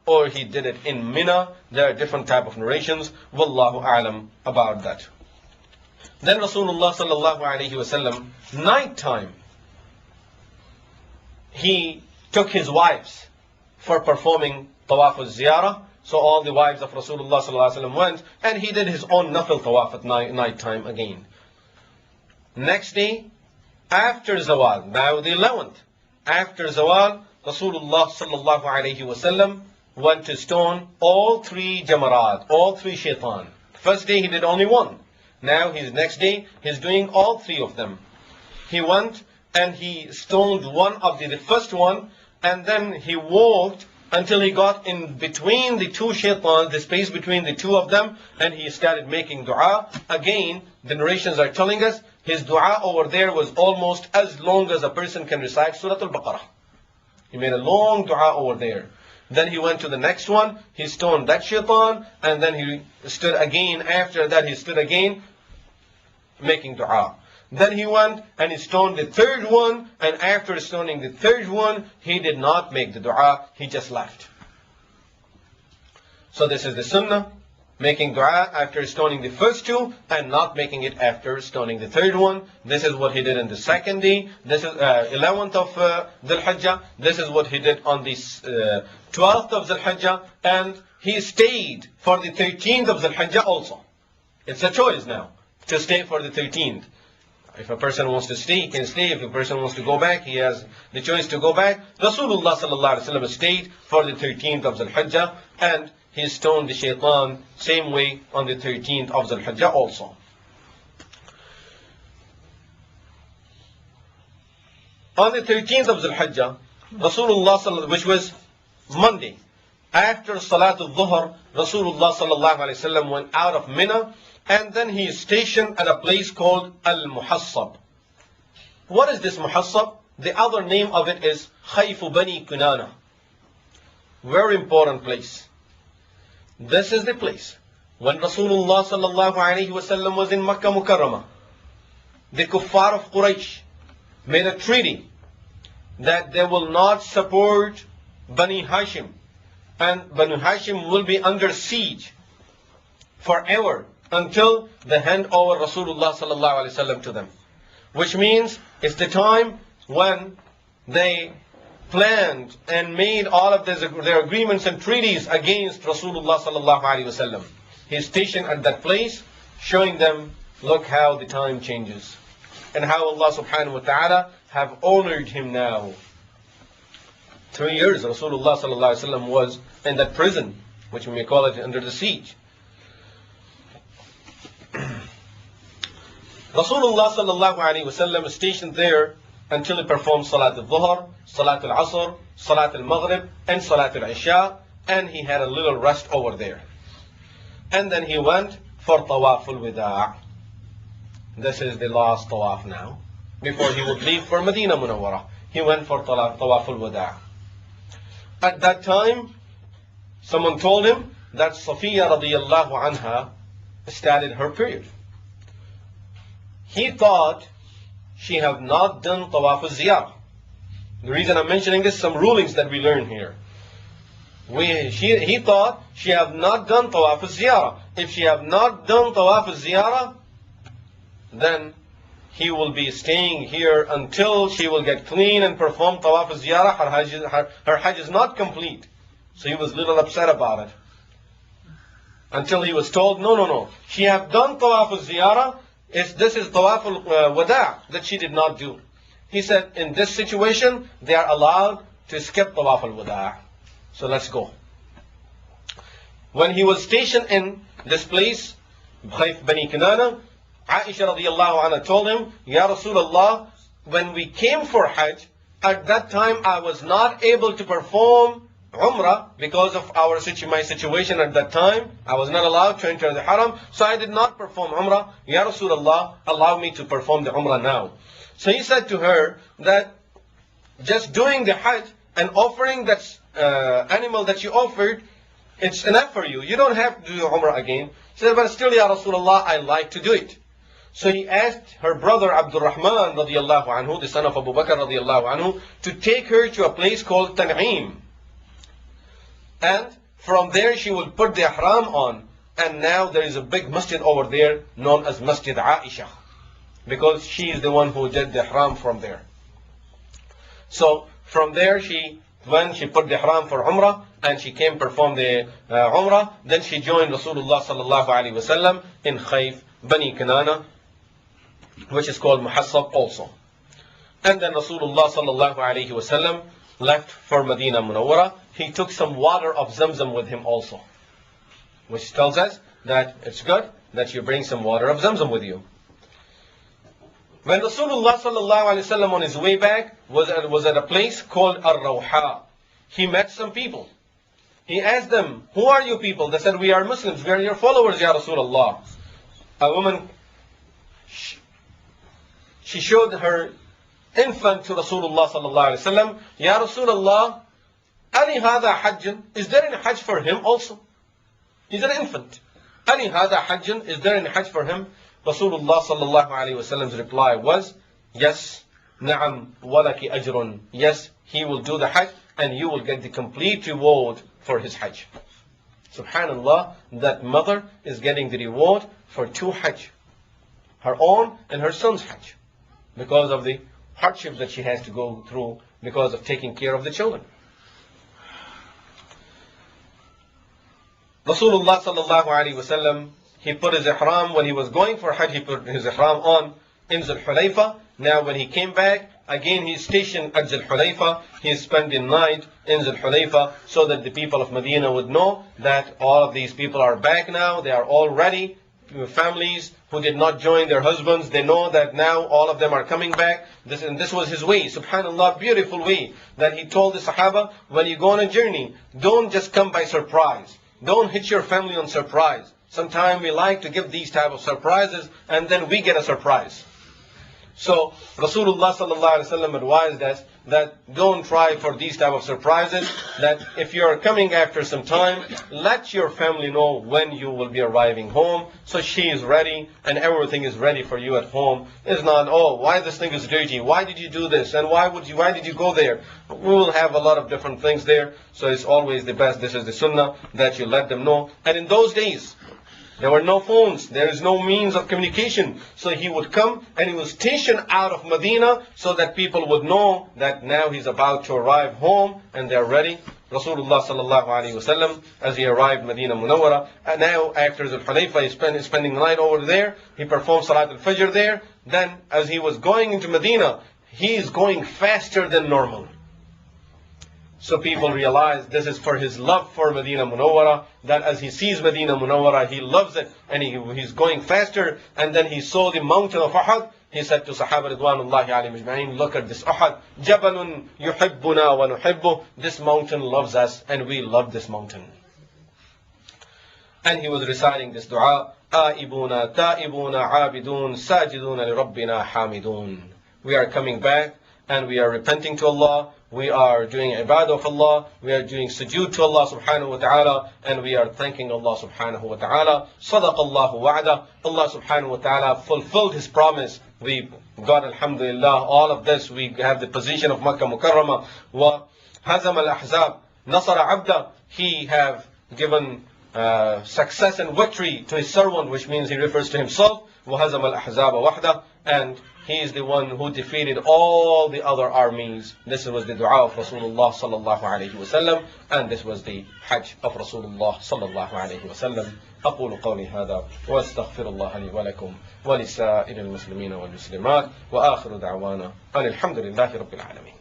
or he did it in Mina. There are different type of narrations. Wallahu a'lam about that. Then Rasulullah sallallahu alayhi wasallam, night time, he took his wives for performing tawaf al-ziyarah. So all the wives of Rasulullah sallallahu alayhi wasallam went, and he did his own nafil tawaf at night time again. Next day, after Zawal, now the 11th, after Zawal, Rasulullah sallallahu alayhi wasallam went to stone all three jamarat, all three shaitan. First day he did only one. Now his next day he's doing all three of them. He went and he stoned one of the first one, and then he walked until he got in between the two shaitans, the space between the two of them, and he started making dua. Again, the narrations are telling us his dua over there was almost as long as a person can recite Surah Al-Baqarah. He made a long dua over there. Then he went to the next one, he stoned that shaitan, and then he stood again. After that he stood again making dua. Then he went and he stoned the third one, and after stoning the third one, he did not make the dua, he just left. So this is the sunnah, making dua after stoning the first two and not making it after stoning the third one. This is what he did in the second day. This is 11th of Dhul Hijjah. This is what he did on the 12th of Dhul Hijjah, and he stayed for the 13th of Dhul Hijjah also. It's a choice now to stay for the 13th. If a person wants to stay, he can stay. If a person wants to go back, he has the choice to go back. Rasulullah sallallahu alaihi wasallam stayed for the 13th of Dhul Hijjah, and he stoned the shaitan same way on the 13th of Dhul Hijjah also. On the 13th of Dhul Hijjah, Rasulullah, which was Monday, after Salatul Dhuhr, Rasulullah sallallahu alaihi wasallam went out of Mina, and then he is stationed at a place called Al-Muhassab. What is this Muhassab? The other name of it is Khayfu Bani Kunana. Very important place. This is the place when Rasulullah sallallahu alaihi wasallam was in Makkah Mukarramah. The kuffar of Quraysh made a treaty that they will not support Bani Hashim, and Bani Hashim will be under siege forever until they hand over Rasulullah sallallahu alaihi wasallam to them. Which means it's the time when they planned and made all of their agreements and treaties against Rasulullah sallallahu alaihi wasallam. He's stationed at that place, showing them, look how the time changes, and how Allah subhanahu wa ta'ala have honored him now. 3 years Rasulullah sallallahu alaihi wasallam was in that prison, which we may call it under the siege. Rasulullah sallallahu alaihi wasallam is stationed there until he performed Salat al-Dhuhr, Salat al-Asr, Salat al-Maghrib, and Salat al-Isha, and he had a little rest over there. And then he went for Tawaf al-Wida'. This is the last Tawaf now, before he would leave for Medina Munawwara. He went for Tawaf al-Wida'. At that time, someone told him that Safiya radiyallahu anha started her period. He thought she have not done Tawaf al-Ziyarah. The reason I'm mentioning this, some rulings that we learn here. He thought she have not done Tawaf al-Ziyarah. If she have not done Tawaf al-Ziyarah, then he will be staying here until she will get clean and perform Tawaf al-Ziyarah. Her Hajj is not complete. So he was a little upset about it. Until he was told, no. She have done Tawaf al-Ziyarah. This is Tawaf al-Wada' that she did not do. He said, in this situation, they are allowed to skip Tawaf al-Wada'. So let's go. When he was stationed in this place, Khayf Bani Kinana, Aisha radiyallahu anha told him, Ya Rasulullah, when we came for Hajj, at that time I was not able to perform Umrah because of my situation at that time. I was not allowed to enter the Haram, so I did not perform Umrah. Ya Rasulullah, allow me to perform the Umrah now. So he said to her that just doing the Hajj and offering that animal that you offered, it's enough for you. You don't have to do Umrah again. She said, but still, Ya Rasulullah, I like to do it. So he asked her brother Abdul Rahman radiyallahu anhu, the son of Abu Bakr radiyallahu anhu, to take her to a place called Tan'im. And from there she will put the ihram on. And now there is a big masjid over there known as Masjid Aisha, because she is the one who did the ihram from there. So from there when she put the ihram for Umrah and she came perform the Umrah, then she joined Rasulullah sallallahu alaihi wasallam in Khayf Bani Kanana, which is called Muhassab also. And then Rasulullah sallallahu alaihi wasallam left for Medina Munawwara. He took some water of Zamzam with him also, which tells us that it's good that you bring some water of Zamzam with you. When Rasulullah sallallahu alaihi wasallam on his way back was at a place called Ar-Rawha, he met some people. He asked them, "Who are you people?" They said, "We are Muslims. We are your followers, Ya Rasulullah." A woman, she showed her infant to Rasulullah sallallahu alaihi wasallam. "Ya Rasulullah, Ali hada hajjan? Is there any hajj for him also? He's an infant. Ali hada hajjan? Is there any hajj for him?" Rasulullah sallallahu alaihi wasallam's reply was, "Yes, na'am, walaki ajrun." Yes, he will do the hajj and you will get the complete reward for his hajj. Subhanallah, that mother is getting the reward for 2 hajj, her own and her son's hajj, because of the hardship that she has to go through because of taking care of the children. Rasulullah sallallahu alaihi wasallam, he put his ihram when he was going for hajj. He put his ihram on in Zul Hulayfa. Now when he came back, again he is stationed at Zul Hulayfa. He spent the night in Zul Hulayfa so that the people of Medina would know that all of these people are back now. They are all ready. Families who did not join their husbands, they know that now all of them are coming back. This was his way, subhanallah, beautiful way, that he told the Sahaba, when you go on a journey, don't just come by surprise. Don't hit your family on surprise. Sometimes we like to give these type of surprises and then we get a surprise. So Rasulullah sallallahu alaihi wasallam advised us that don't try for these type of surprises, that if you're coming after some time, let your family know when you will be arriving home, so she is ready and everything is ready for you at home. It's not, "Oh, why this thing is dirty? Why did you do this? And why did you go there?" We will have a lot of different things there. So it's always the best, this is the sunnah, that you let them know. And in those days, there were no phones. There is no means of communication. So he would come and he was stationed out of Medina so that people would know that now he's about to arrive home and they're ready. Rasulullah sallallahu alaihi wasallam, as he arrived Medina Munawwara, and now after Zul Hulayfa, he's spending the night over there. He performed Salat al-Fajr there. Then as he was going into Medina, he is going faster than normal. So people realize this is for his love for Medina Munawwara, that as he sees Medina Munawwara, he loves it and he's going faster. And then he saw the mountain of Uhud. He said to Sahaba Ridwanullahi alayhim ajma'in, "Look at this Uhud. Jabalun yuhibbuna wa nuhibbu." This mountain loves us and we love this mountain. And he was reciting this dua, "Aibuna, ta'ibuna, abidun, sajiduna li rabbina hamidun." We are coming back and we are repenting to Allah. We are doing ibadah of Allah. We are doing sujood to Allah subhanahu wa ta'ala. And we are thanking Allah subhanahu wa ta'ala. Sadaqallahu wa'ada. Allah subhanahu wa ta'ala fulfilled His promise. We got, alhamdulillah, all of this. We have the position of Makkah Mukarramah. Wa hazam al-ahzab. Nasara abda. He have given success and victory to His servant, which means He refers to Himself. Wa hazam al-ahzab wahda. And He is the one who defeated all the other armies. This was the dua of Rasulullah sallallahu alayhi wa sallam, and this was the Hajj of Rasulullah sallallahu alayhi wa sallam. أقول قولي هذا وأستغفر الله لي ولكم ولسائر المسلمين والمسلمات وآخر دعوانا أن الحمد لله رب العالمين.